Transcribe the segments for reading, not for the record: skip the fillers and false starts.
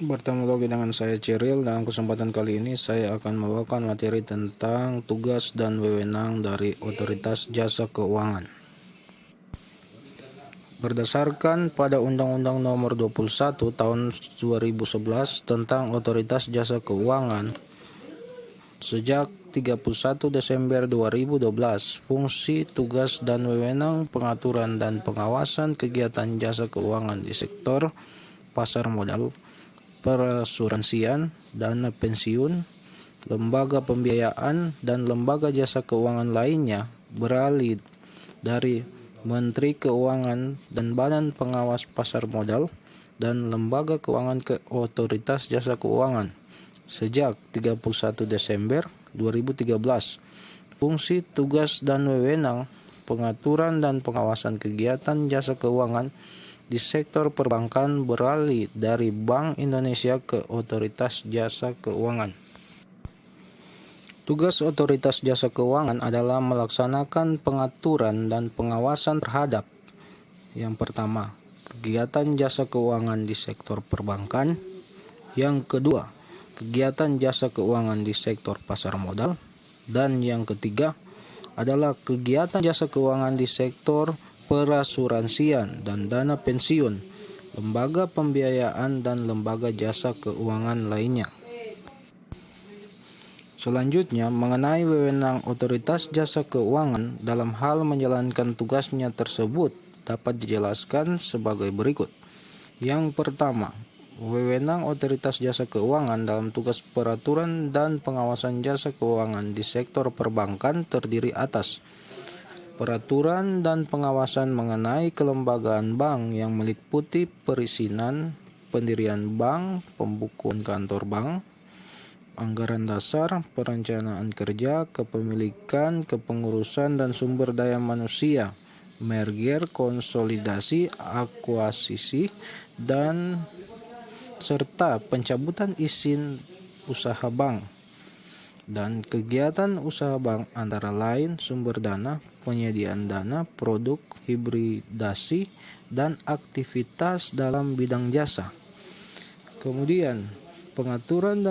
Bertemu lagi dengan saya Cyril. Dalam kesempatan kali ini saya akan membawakan materi tentang tugas dan wewenang dari Otoritas Jasa Keuangan. Berdasarkan pada Undang-Undang Nomor 21 Tahun 2011 tentang Otoritas Jasa Keuangan, sejak 31 Desember 2012, fungsi, tugas, dan wewenang pengaturan dan pengawasan kegiatan jasa keuangan di sektor pasar modal, perasuransian, dana pensiun, lembaga pembiayaan, dan lembaga jasa keuangan lainnya beralih dari Menteri Keuangan dan Badan Pengawas Pasar Modal dan lembaga keuangan ke Otoritas Jasa Keuangan sejak 31 Desember 2013. Fungsi, tugas, dan wewenang pengaturan dan pengawasan kegiatan jasa keuangan di sektor perbankan beralih dari Bank Indonesia ke Otoritas Jasa Keuangan. Tugas Otoritas Jasa Keuangan adalah melaksanakan pengaturan dan pengawasan terhadap yang pertama, kegiatan jasa keuangan di sektor perbankan. Yang kedua, kegiatan jasa keuangan di sektor pasar modal. Dan yang ketiga adalah kegiatan jasa keuangan di sektor perasuransian dan dana pensiun, lembaga pembiayaan, dan lembaga jasa keuangan lainnya. Selanjutnya, mengenai wewenang Otoritas Jasa Keuangan dalam hal menjalankan tugasnya tersebut dapat dijelaskan sebagai berikut. Yang pertama, wewenang Otoritas Jasa Keuangan dalam tugas peraturan dan pengawasan jasa keuangan di sektor perbankan terdiri atas peraturan dan pengawasan mengenai kelembagaan bank yang meliputi perizinan, pendirian bank, pembukuan kantor bank, anggaran dasar, perencanaan kerja, kepemilikan, kepengurusan dan sumber daya manusia, merger, konsolidasi, akuisisi, dan serta pencabutan izin usaha bank. Dan kegiatan usaha bank antara lain sumber dana, penyediaan dana, produk, hibridasi, dan aktivitas dalam bidang jasa. Kemudian, pengaturan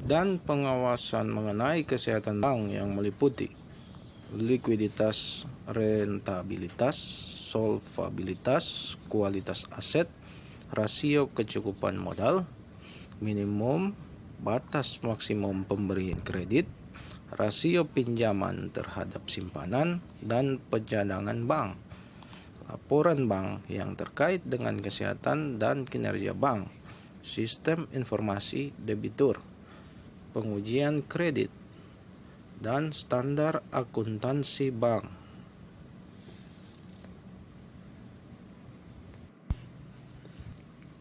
dan pengawasan mengenai kesehatan bank yang meliputi likuiditas, rentabilitas, solvabilitas, kualitas aset, rasio kecukupan modal, minimum, batas maksimum pemberian kredit, rasio pinjaman terhadap simpanan, dan pencadangan bank, laporan bank yang terkait dengan kesehatan dan kinerja bank, sistem informasi debitur, pengujian kredit, dan standar akuntansi bank.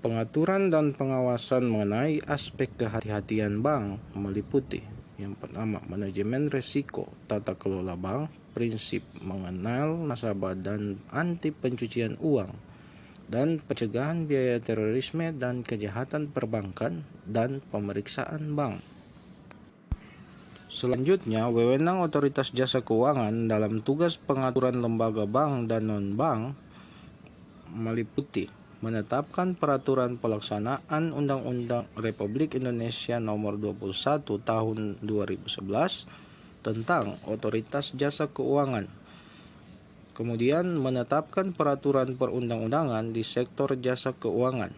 Pengaturan dan pengawasan mengenai aspek kehati-hatian bank meliputi yang pertama, manajemen risiko, tata kelola bank, prinsip mengenal nasabah dan anti pencucian uang, dan pencegahan biaya terorisme dan kejahatan perbankan, dan pemeriksaan bank. Selanjutnya, wewenang Otoritas Jasa Keuangan dalam tugas pengaturan lembaga bank dan non-bank meliputi menetapkan peraturan pelaksanaan Undang-Undang Republik Indonesia Nomor 21 Tahun 2011 tentang Otoritas Jasa Keuangan. Kemudian menetapkan peraturan perundang-undangan di sektor jasa keuangan.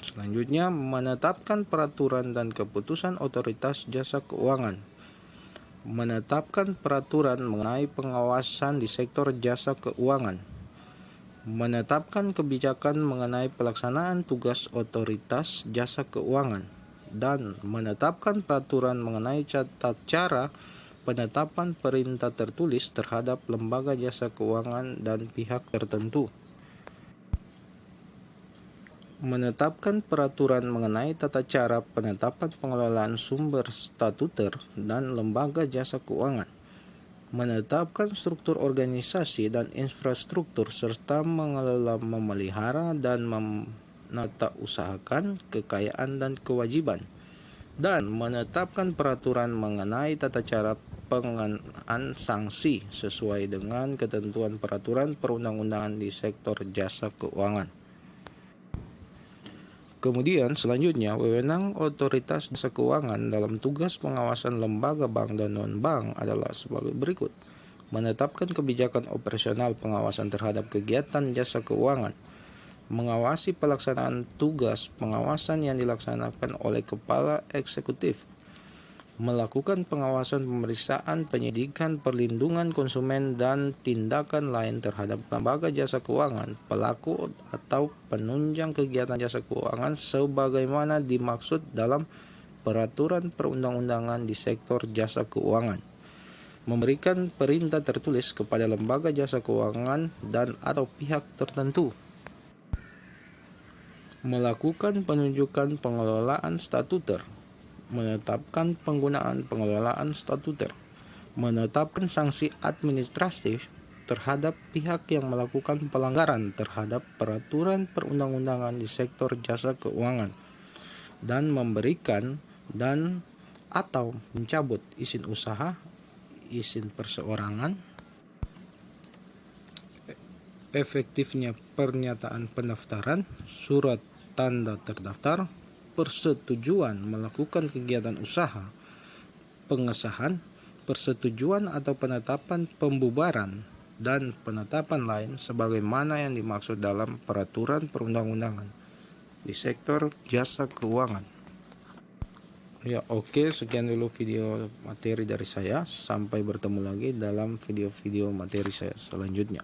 Selanjutnya, menetapkan peraturan dan keputusan Otoritas Jasa Keuangan. Menetapkan peraturan mengenai pengawasan di sektor jasa keuangan. Menetapkan kebijakan mengenai pelaksanaan tugas Otoritas Jasa Keuangan. Dan menetapkan peraturan mengenai tata cara penetapan perintah tertulis terhadap lembaga jasa keuangan dan pihak tertentu. Menetapkan peraturan mengenai tata cara penetapan pengelolaan sumber statuter dan lembaga jasa keuangan. Menetapkan struktur organisasi dan infrastruktur serta mengelola, memelihara, dan menata usahakan kekayaan dan kewajiban. Dan menetapkan peraturan mengenai tata cara pengenaan sanksi sesuai dengan ketentuan peraturan perundang-undangan di sektor jasa keuangan. Kemudian selanjutnya, wewenang otoritas jasa keuangan dalam tugas pengawasan lembaga bank dan non-bank adalah sebagai berikut. Menetapkan kebijakan operasional pengawasan terhadap kegiatan jasa keuangan. Mengawasi pelaksanaan tugas pengawasan yang dilaksanakan oleh Kepala Eksekutif. Melakukan pengawasan, pemeriksaan, penyidikan, perlindungan konsumen, dan tindakan lain terhadap lembaga jasa keuangan, pelaku atau penunjang kegiatan jasa keuangan sebagaimana dimaksud dalam peraturan perundang-undangan di sektor jasa keuangan. Memberikan perintah tertulis kepada lembaga jasa keuangan dan atau pihak tertentu. Melakukan penunjukan pengelolaan statuter. Menetapkan penggunaan pengelolaan statuter, menetapkan sanksi administratif terhadap pihak yang melakukan pelanggaran terhadap peraturan perundang-undangan di sektor jasa keuangan, dan memberikan dan atau mencabut izin usaha, izin perseorangan, efektifnya pernyataan pendaftaran, surat tanda terdaftar, persetujuan melakukan kegiatan usaha, pengesahan, persetujuan atau penetapan pembubaran, dan penetapan lain sebagaimana yang dimaksud dalam peraturan perundang-undangan di sektor jasa keuangan. Ya, oke, sekian dulu video materi dari saya. Sampai bertemu lagi dalam video-video materi saya selanjutnya.